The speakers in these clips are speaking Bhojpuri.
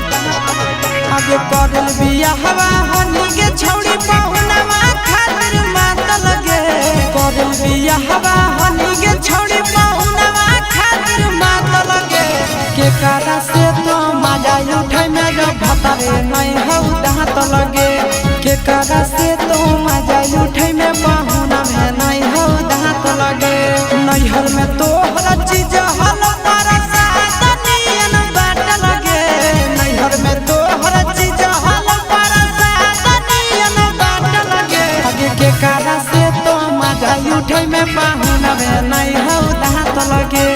आगे करल बिया हवा हनी के छौड़ी पहुनवा खातिर मात लगे करल बिया हवा हनी के छौड़ी पहुनवा खातिर मात लगे के कारा से तो मजा उठै में जो भतारे नहीं हौ दांत लगे के कारा से तो मजा उठै में पहुना में नहीं हौ दांत लगे नैहर में तो हर चीज हल पर सादनियन बाट लगे नैहर में तो हर चीज हल पर सादनियन बाट लगे आगे के कारा से तो मजा उठै में पहुना में नहीं हौ दांत लगे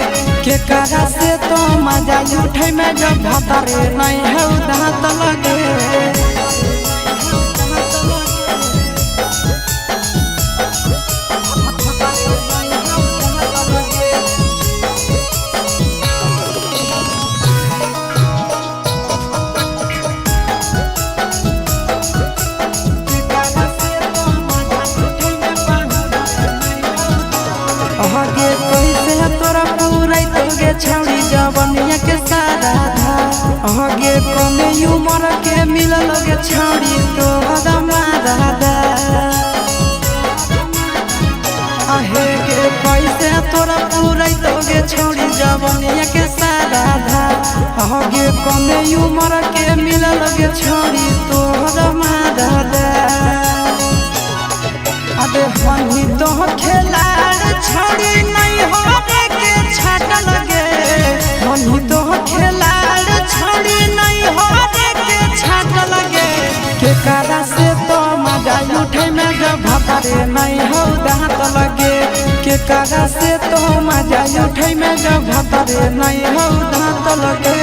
के कारा से तो मजा उठै में जब भतारे नहीं हौ दांत लगे आगे कैसे तोरा पूराई तोगे छौड़ी जवनिया के सारा धा आगे कमे उमर के मिलल गे छौड़ी तो हदमारा दा आहे के कैसे तोरा पूराई तोगे छौड़ी जवनिया के सारा धा आगे कमे उमर के मिलल गे छौड़ी तो हदमारा दा अबे हनी तो खेलाड़ छौड़ी नहीं होवे के छाट लगे हनी तो खेलाड़ छौड़ी नहीं होवे के छाट लगे के कारा से तो मजा उठे में जब भतारे नहीं हौ दांत लगे के कारा से तो मजा उठे में जब भतारे नहीं हौ दांत लगे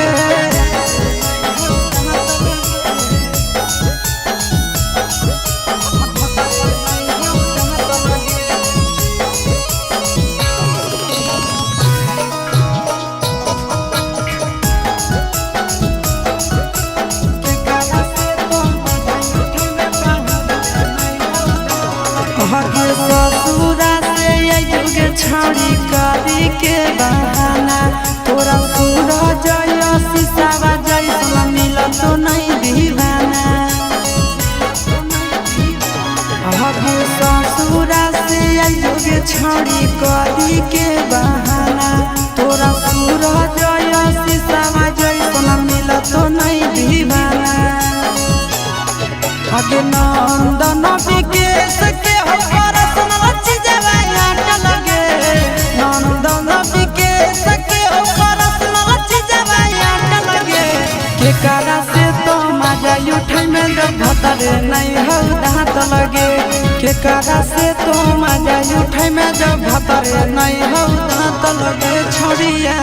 आगे ससुरा से आइगे छौड़ी करी के बहाना तोरा पूरा जय शीशावा जैसा मिल तो नहीं दीवाना आगे ससुरा से आइगे छौड़ी करी के बहाना तोरा पूरा जय शीशावा जैसा मिल तो नहीं दीवाना आगे नंदन विकेश के हो परसन लच्छी जवाया लगे नंदन विकेश के हो परसन लच्छी जवाया लगे के कारा से तो मजा उठै में जब भतारे नहीं हौ दांत लगे के कारा से तो मजा उठै में जब भतारे नहीं हौ दांत लगे छौड़िया।